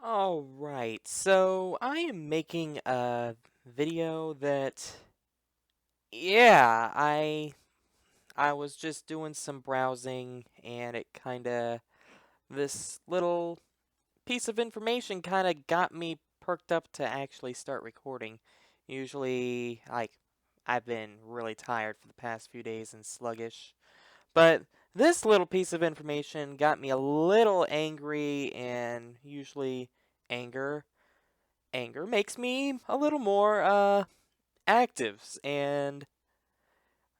Alright, so I am making a video that, yeah, I was just doing some browsing and this little piece of information kinda got me perked up to actually start recording. Usually, I've been really tired for the past few days and sluggish, but this little piece of information got me a little angry, and usually anger anger makes me a little more active. And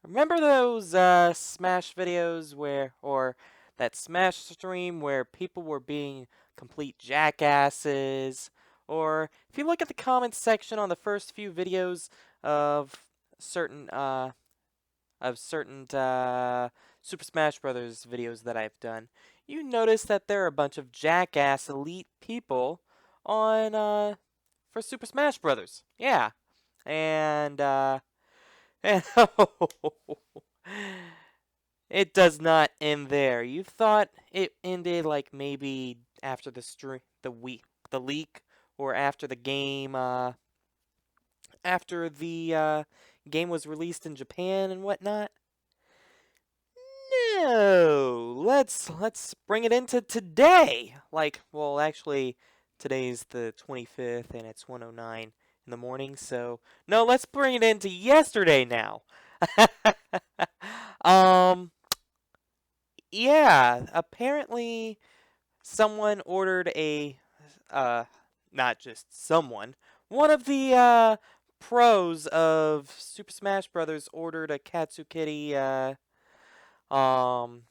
remember those Smash videos or that Smash stream where people were being complete jackasses? Or if you look at the comments section on the first few videos of certain Super Smash Brothers videos that I've done, you notice that there are a bunch of jackass elite people on for Super Smash Brothers. Yeah. And and it does not end there. You thought it ended like maybe after the leak, or after the game was released in Japan and whatnot. No, let's bring it into today. Well, actually, today's the 25th and it's 1:09 in the morning. So no, let's bring it into yesterday now. um, yeah. Apparently, someone ordered uh, not just someone. One of the pros of Super Smash Brothers ordered a Katsukity um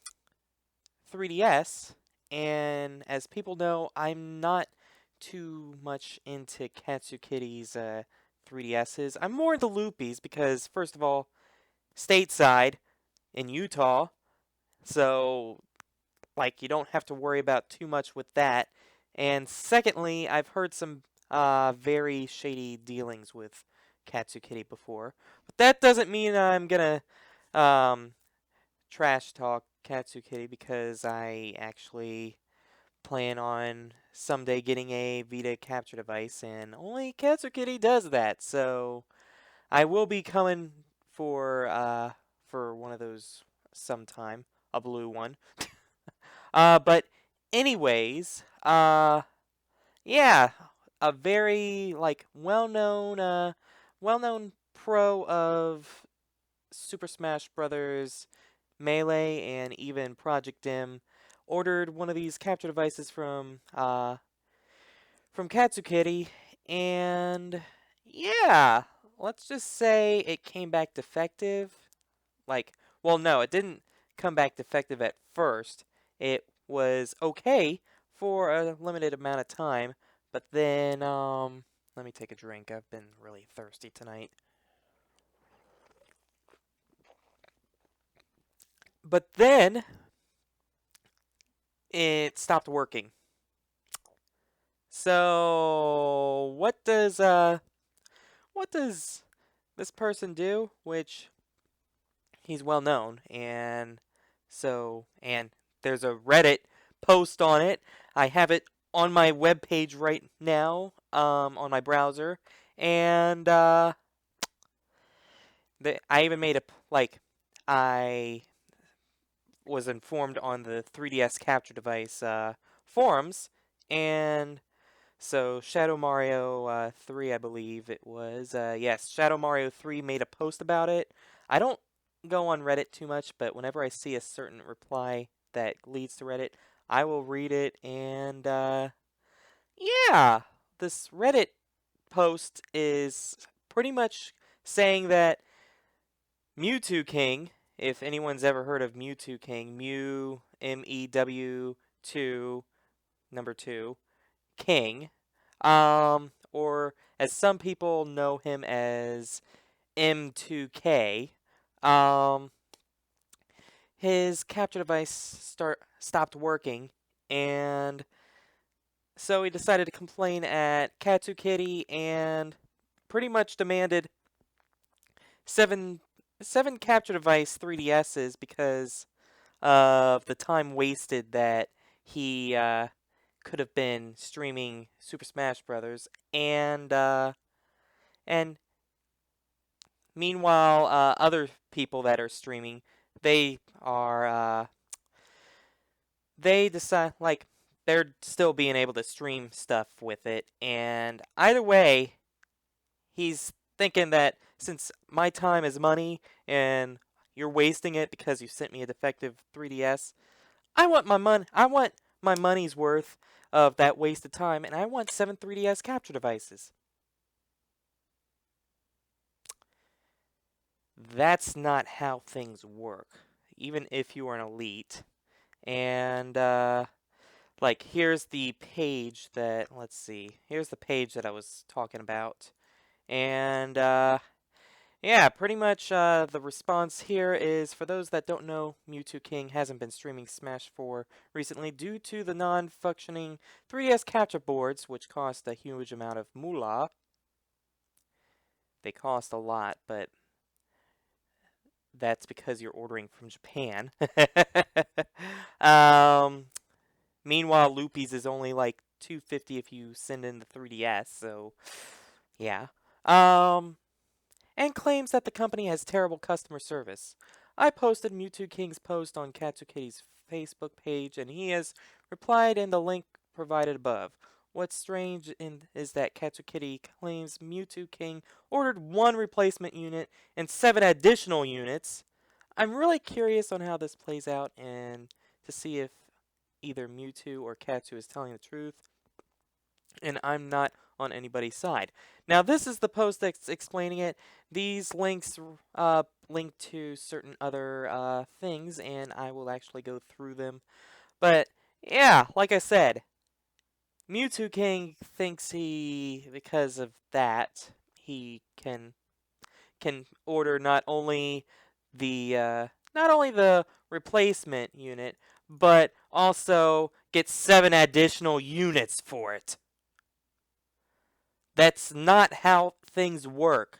3DS, and as people know, I'm not too much into Katsukity's 3DSs. I'm more into Loopies because, first of all, stateside in Utah, so you don't have to worry about too much with that. And secondly, I've heard some very shady dealings with Katsukity before, but that doesn't mean I'm gonna um, trash talk Katsukity, because I actually plan on someday getting a Vita capture device, and only Katsukity does that. So I will be coming for one of those sometime, a blue one. But anyways, yeah, a very well-known pro of Super Smash Brothers Melee and even Project M ordered one of these capture devices from Katsukity, and yeah, let's just say it came back defective. Well, no, it didn't come back defective at first. It was okay for a limited amount of time, but then let me take a drink. I've been really thirsty tonight. But then it stopped working. So what does this person do? Which he's well known, and there's a Reddit post on it. I have it on my web page right now, on my browser, and I even made I was informed on the 3DS capture device forums, and so Shadow Mario 3, I believe it was. Yes, Shadow Mario 3 made a post about it. I don't go on Reddit too much, but whenever I see a certain reply that leads to Reddit, I will read it. And yeah, this Reddit post is pretty much saying that Mewtwo King, if anyone's ever heard of Mewtwo King, Mew, MEW 2, number 2, King, or as some people know him as M2K, um, his capture device stopped working, and so he decided to complain at Katsukity and pretty much demanded seven seven capture device 3DSs because of the time wasted that he could have been streaming Super Smash Brothers, and meanwhile, other people that are streaming, they are they decide like they're still being able to stream stuff with it, and either way, he's thinking that since my time is money and you're wasting it because you sent me a defective 3DS, I want my money. I want my money's worth of that wasted time, and I want 7 3DS capture devices. That's not how things work. Even if you are an elite, and like here's the page that let's see. Here's the page that I was talking about, and yeah, pretty much the response here is, for those that don't know, Mewtwo King hasn't been streaming Smash 4 recently due to the non-functioning 3DS capture boards, which cost a huge amount of moolah. They cost a lot, but that's because you're ordering from Japan. um, Meanwhile, Loopy's is only like $250 if you send in the 3DS, so yeah. And claims that the company has terrible customer service. I posted Mewtwo King's post on Katsukity's Facebook page, and he has replied in the link provided above. What's strange is that Katsukity claims Mewtwo King ordered 1 replacement unit and 7 additional units. I'm really curious on how this plays out and to see if either Mewtwo or Katsu is telling the truth, and I'm not on anybody's side. Now, this is the post that's explaining it. These links link to certain other things, and I will actually go through them. But yeah, like I said, Mewtwo King thinks because of that, he can order not only the replacement unit, but also get 7 additional units for it. That's not how things work.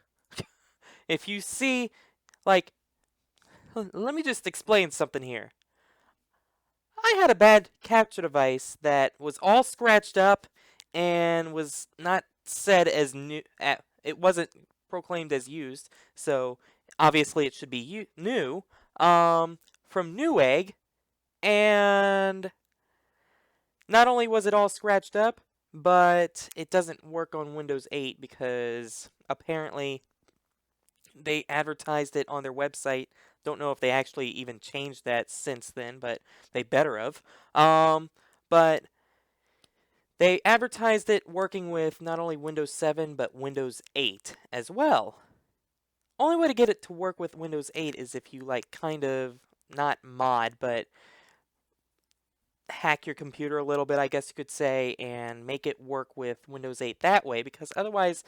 If you see, like, let me just explain something here. I had a bad capture device that was all scratched up and was not said as new. It wasn't proclaimed as used, so obviously it should be new. From Newegg, and not only was it all scratched up, but it doesn't work on Windows 8 because apparently they advertised it on their website. Don't know if they actually even changed that since then, but they better have. But they advertised it working with not only Windows 7, but Windows 8 as well. Only way to get it to work with Windows 8 is if you, like, kind of, not mod, but hack your computer a little bit, I guess you could say, and make it work with Windows 8 that way, because otherwise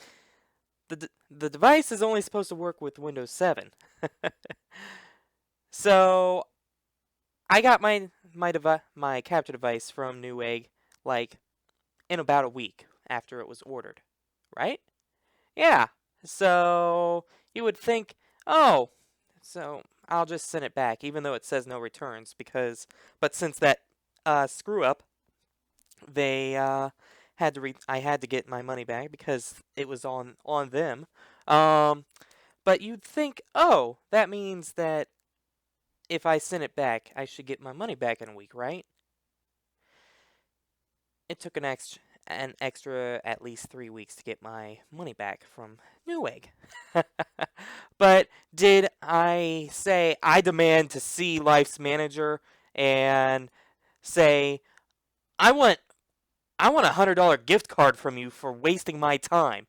the device is only supposed to work with Windows 7. So I got my capture device from Newegg like in about a week after it was ordered, right? Yeah. So you would think, oh, so I'll just send it back, even though it says no returns, but since that screw up, they I had to get my money back because it was on them. But you'd think, oh, that means that if I send it back, I should get my money back in a week, right? It took an extra at least 3 weeks to get my money back from Newegg. But did I say I demand to see Life's Manager and say I want a $100 gift card from you for wasting my time?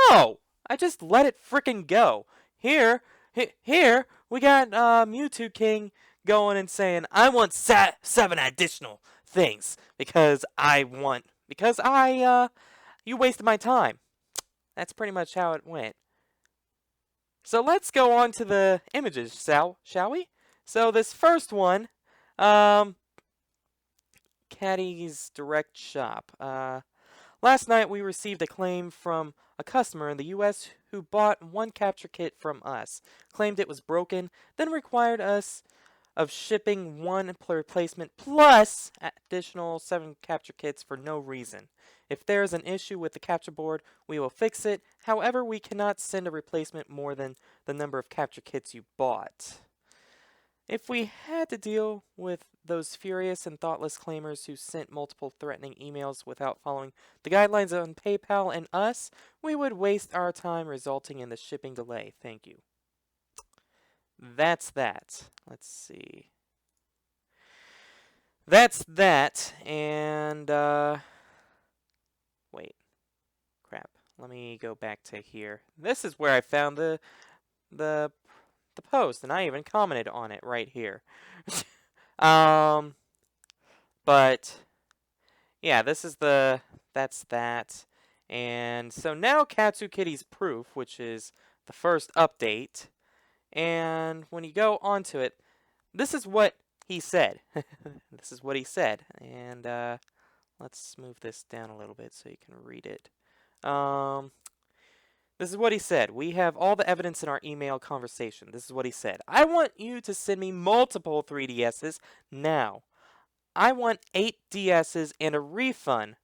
No, I just let it frickin' go. Here we got Mewtwo King going and saying I want 7 additional things because you wasted my time. That's pretty much how it went. So let's go on to the images, shall we? So this first one, Caddy's Direct Shop. Last night we received a claim from a customer in the US who bought 1 capture kit from us, claimed it was broken, then required us of shipping one replacement plus additional 7 capture kits for no reason. If there is an issue with the capture board, we will fix it. However, we cannot send a replacement more than the number of capture kits you bought. If we had to deal with those furious and thoughtless claimers who sent multiple threatening emails without following the guidelines on PayPal and us, we would waste our time, resulting in the shipping delay. Thank you. That's that. Let's see. That's that, and, wait. Crap. Let me go back to here. This is where I found the post, and I even commented on it right here. But yeah, that's that. And so now Katsukity's proof, which is the first update. And when you go onto it, this is what he said. This is what he said. And let's move this down a little bit so you can read it. This is what he said. We have all the evidence in our email conversation. This is what he said. I want you to send me multiple 3DSs now. I want 8 DSs and a refund.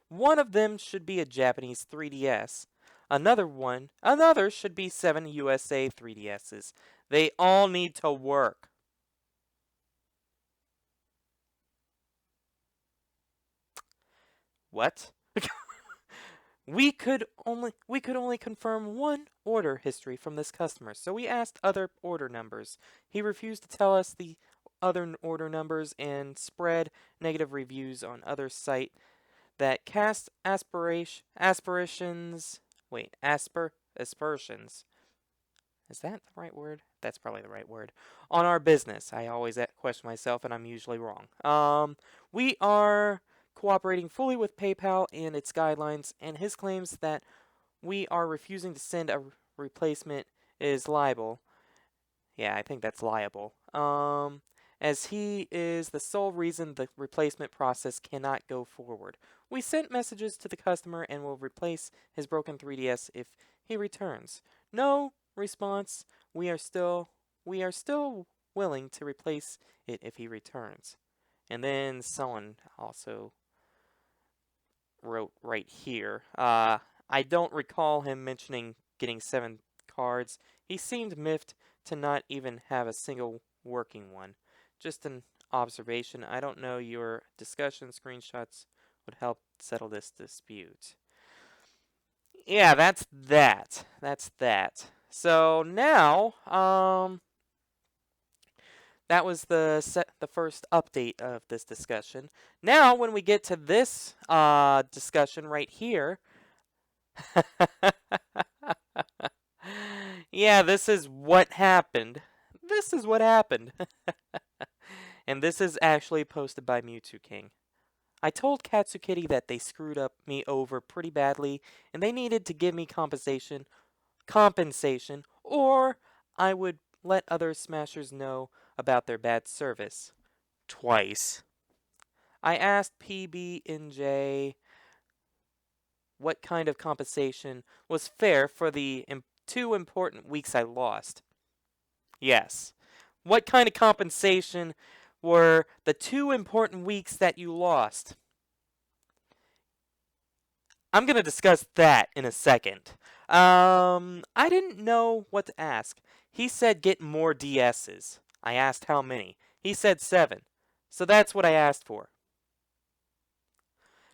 One of them should be a Japanese 3DS. Another should be 7 USA 3DSs. They all need to work. What? We could only confirm one order history from this customer, so we asked other order numbers. He refused to tell us the other order numbers and spread negative reviews on other site that cast aspersions. Is that the right word? That's probably the right word. On our business. I always question myself, and I'm usually wrong. We are cooperating fully with PayPal and its guidelines, and his claims that we are refusing to send a replacement is liable. Yeah, I think that's liable. As he is the sole reason the replacement process cannot go forward. We sent messages to the customer and will replace his broken 3DS if he returns. No response. We are still willing to replace it if he returns. And then someone also wrote right here. I don't recall him mentioning getting 7 cards. He seemed miffed to not even have a single working one. Just an observation. I don't know your discussion screenshots would help settle this dispute. Yeah, that's that. That's that. So now, that was the first update of this discussion. Now, when we get to this discussion right here, yeah, this is what happened. This is what happened. And this is actually posted by Mewtwo King. I told Katsukity that they screwed up me over pretty badly, and they needed to give me compensation, or I would let other smashers know about their bad service. Twice. I asked PB&J what kind of compensation was fair for the 2 important weeks I lost. Yes. What kind of compensation were the 2 important weeks that you lost? I'm going to discuss that in a second. I didn't know what to ask. He said get more DSs. I asked how many. He said 7. So that's what I asked for.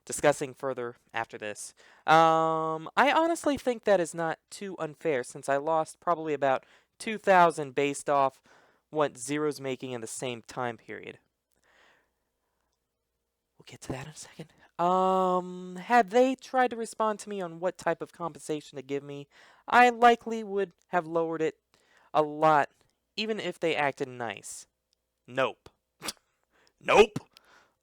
Discussing further after this. I honestly think that is not too unfair since I lost probably about 2,000 based off what Zero's making in the same time period. We'll get to that in a second. Had they tried to respond to me on what type of compensation to give me, I likely would have lowered it a lot, even if they acted nice. Nope. Nope.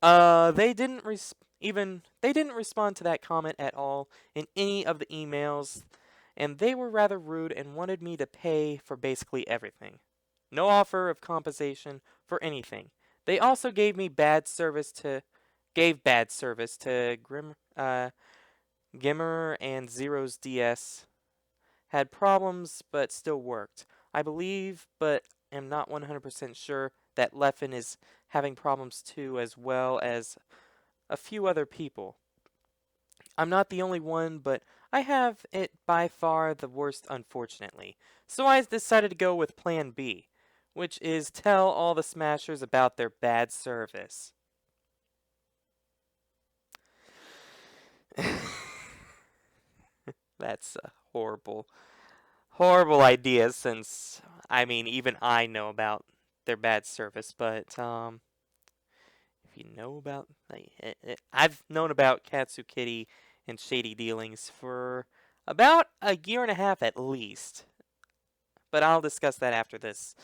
They didn't respond to that comment at all in any of the emails, and they were rather rude and wanted me to pay for basically everything. No offer of compensation for anything. They also gave bad service to Gimmer, and Zero's DS. Had problems, but still worked. I believe, but am not 100% sure that Leffen is having problems too, as well as a few other people. I'm not the only one, but I have it by far the worst, unfortunately. So I decided to go with Plan B, which is tell all the Smashers about their bad service. That's a horrible idea since, I mean, even I know about their bad service, but, if you know about, I've known about Katsukity and shady dealings for about a year and a half at least, but I'll discuss that after this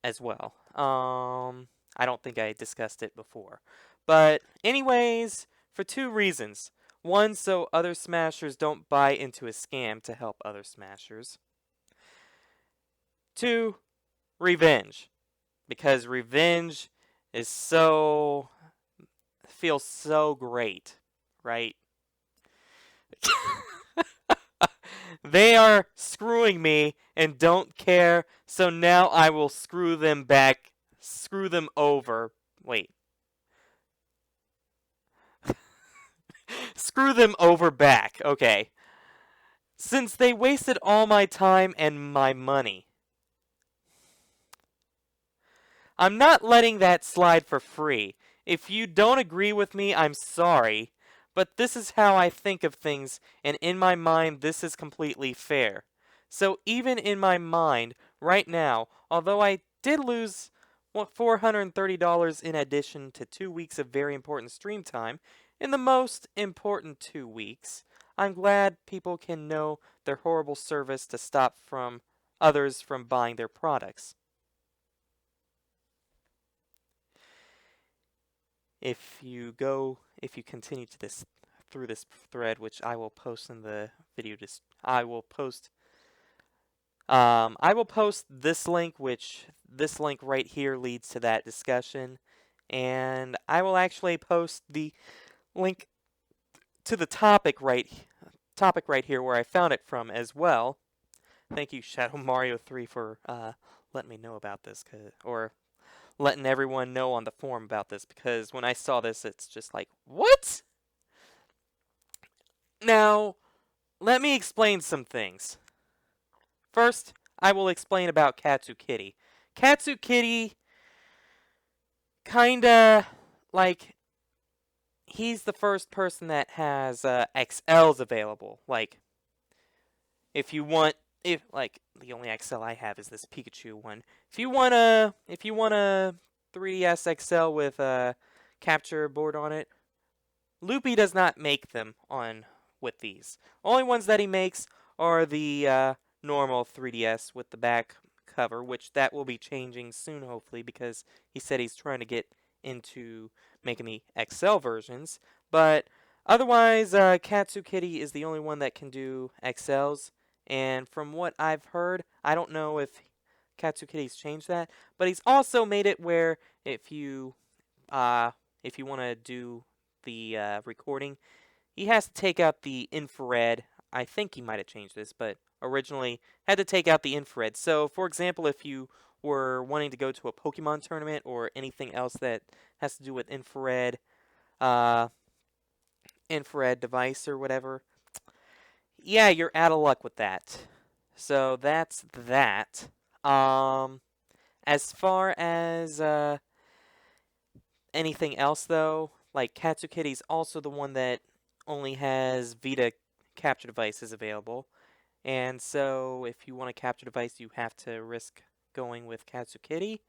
as well. I don't think I discussed it before. But anyways, for two reasons. One, so other Smashers don't buy into a scam to help other Smashers. Two, revenge. Because revenge is feels so great, right? They are screwing me and don't care, so now I will screw them back, screw them over. Wait. Screw them over back, okay. Since they wasted all my time and my money. I'm not letting that slide for free. If you don't agree with me, I'm sorry. But this is how I think of things, and in my mind, this is completely fair. So even in my mind, right now, although I did lose $430 in addition to 2 weeks of very important stream time, in the most important 2 weeks, I'm glad people can know their horrible service to stop from others from buying their products. If you continue to through this thread, which I will post in the video, I will post this link, which this link right here leads to that discussion, and I will actually post the link to the topic right here where I found it from as well. Thank you, Shadow Mario 3, for letting me know about this, or letting everyone know on the forum about this, because when I saw this, it's just like, what? Now, let me explain some things. First, I will explain about Katsukity. Katsukity, kinda, like, he's the first person that has XLs available. Like, if you want, the only XL I have is this Pikachu one. If you want a 3DS XL with a capture board on it, Loopy does not make them with these. Only ones that he makes are the normal 3DS with the back cover, which that will be changing soon, hopefully, because he said he's trying to get into making the XL versions. But otherwise, Katsukity is the only one that can do XLs. And from what I've heard, I don't know if Katsukity's changed that, but he's also made it where if you want to do the recording, he has to take out the infrared. I think he might have changed this, but originally had to take out the infrared. So, for example, if you were wanting to go to a Pokemon tournament or anything else that has to do with infrared device or whatever, yeah, you're out of luck with that. So that's that. As far as anything else, though, like Katsukity's also the one that only has Vita capture devices available. And so if you want a capture device, you have to risk going with Katsukity.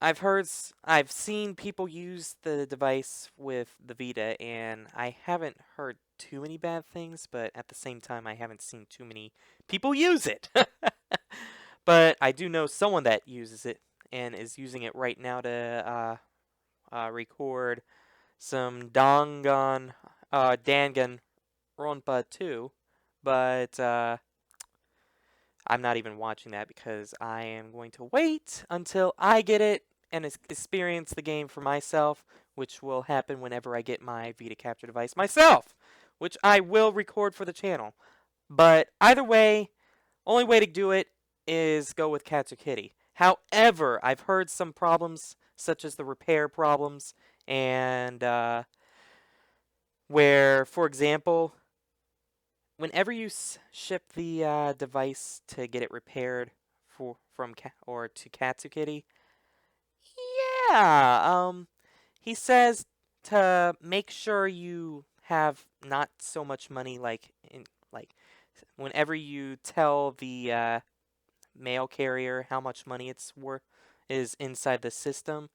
I've seen people use the device with the Vita, and I haven't heard too many bad things, but at the same time, I haven't seen too many people use it. But I do know someone that uses it and is using it right now to record some Dangan Ronpa 2, but I'm not even watching that because I am going to wait until I get it and experience the game for myself, which will happen whenever I get my Vita capture device myself, which I will record for the channel. But either way, only way to do it is go with Katsukity. However, I've heard some problems, such as the repair problems, and where, for example, whenever you ship the device to get it repaired or to Katsukity, yeah, he says to make sure you have not so much money, like whenever you tell the mail carrier how much money it's worth is inside the system,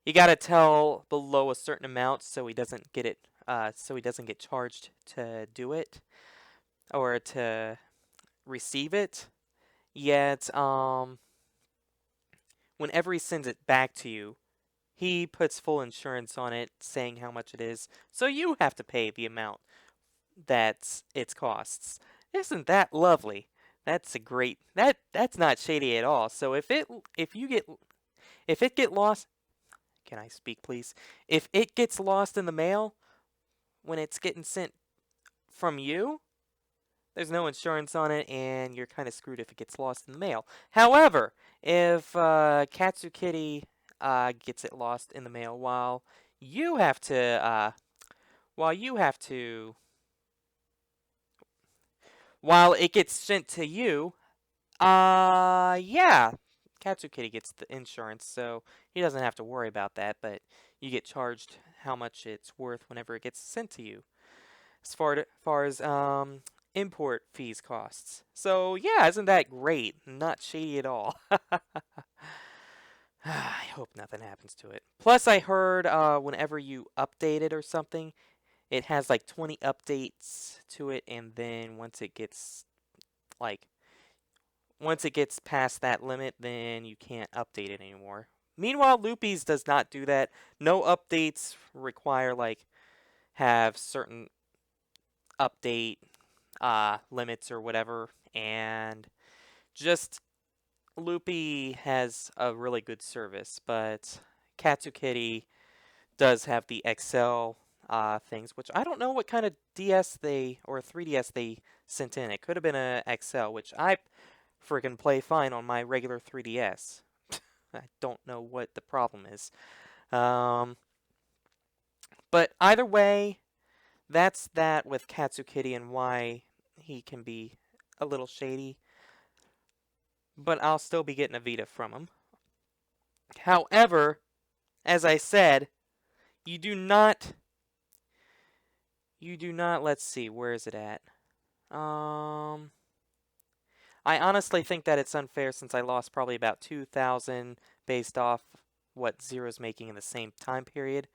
you gotta tell below a certain amount so he doesn't get it, so he doesn't get charged to do it or to receive it. Yet, whenever he sends it back to you, he puts full insurance on it, saying how much it is, so you have to pay the amount that it costs. Isn't that lovely? That's a great that's not shady at all. So if it get lost, can I speak please? If it gets lost in the mail when it's getting sent from you, there's no insurance on it, and you're kind of screwed if it gets lost in the mail. However, if Katsukity gets it lost in the mail you have to, while you have to, while it gets sent to you, yeah, Katsukity gets the insurance, so he doesn't have to worry about that. But you get charged how much it's worth whenever it gets sent to you, as far as import fees costs. So yeah, isn't that great? Not shady at all. I hope nothing happens to it. Plus, I heard whenever you update it or something, it has like 20 updates to it, and then like once it gets past that limit, then you can't update it anymore. Meanwhile, Loopies does not do that. No updates require have certain update limits or whatever, and just Loopy has a really good service, but Katsukity does have the Excel things, which I don't know what kind of DS they or 3DS they sent in. It could have been a XL, which I freaking play fine on my regular 3DS. I don't know what the problem is. Um, but either way, that's that with Katsukity and why he can be a little shady. But I'll still be getting a Vita from him. However, as I said, you do not. Let's see, where is it at? I honestly think that it's unfair since I lost probably about 2,000 based off what Zero's making in the same time period.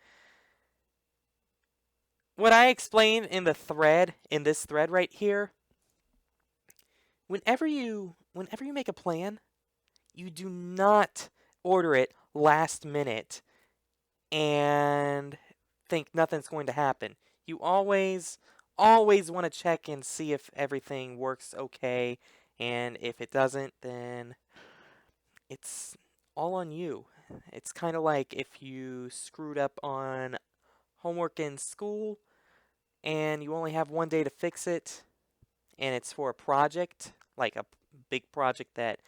What I explained in this thread right here, whenever you make a plan, you do not order it last minute and think nothing's going to happen. You always want to check and see if everything works okay, and if it doesn't, then it's all on you. It's kind of like if you screwed up on homework in school and you only have one day to fix it, and it's for a project, like a big project that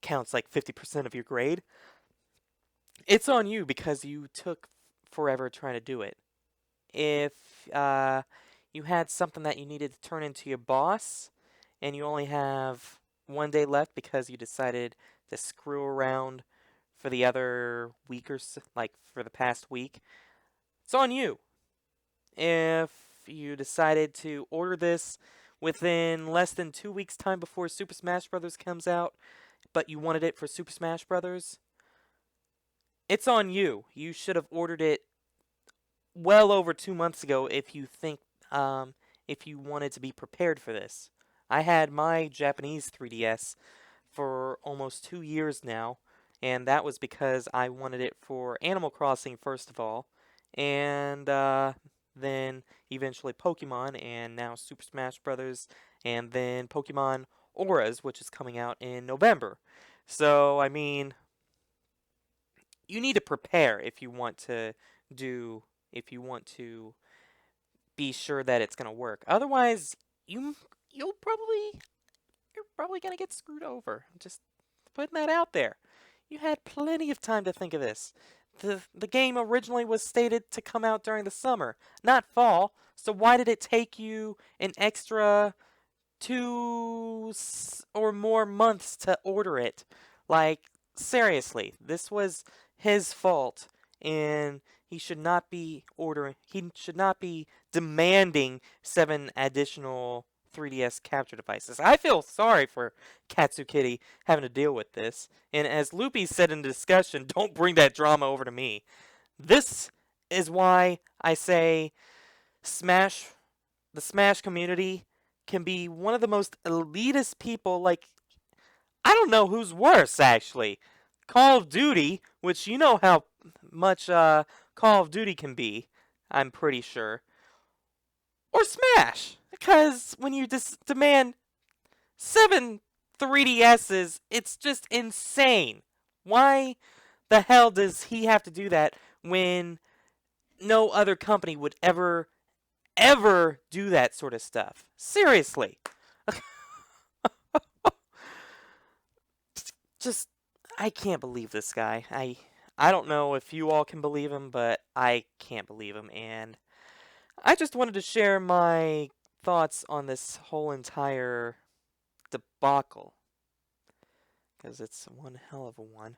counts like 50% of your grade. It's on you because you took forever trying to do it. If you had something that you needed to turn into your boss and you only have one day left because you decided to screw around for the other week or so, like for the past week, it's on you. If you decided to order this within less than 2 weeks' time before Super Smash Bros. Comes out, but you wanted it for Super Smash Bros., it's on you. You should have ordered it well over 2 months ago if you wanted to be prepared for this. I had my Japanese 3DS for almost 2 years now, and that was because I wanted it for Animal Crossing first of all, and then eventually Pokemon, and now Super Smash Brothers, and then Pokemon Auras, which is coming out in November. So I mean, you need to prepare do if you want to be sure that it's going to work. Otherwise, you you'll probably you're probably going to get screwed over. Just putting that out there. You had plenty of time to think of this. The game originally was stated to come out during the summer, not fall. So why did it take you an extra or more months to order it? Like, seriously, this was his fault, and he should not be he should not be demanding 7 additional 3DS capture devices. I feel sorry for Katsukity having to deal with this, and as Loopy said in the discussion, don't bring that drama over to me. This is why I say Smash the Smash community can be one of the most elitist people. Like, I don't know who's worse, actually. Call of Duty, which you know how much Call of Duty can be, I'm pretty sure. Or Smash. Because when you demand 7 3DSs, it's just insane. Why the hell does he have to do that when no other company would ever do that sort of stuff? Seriously. Just, I can't believe this guy. I don't know if you all can believe him, but I can't believe him. And I just wanted to share my thoughts on this whole entire debacle, because it's one hell of a one.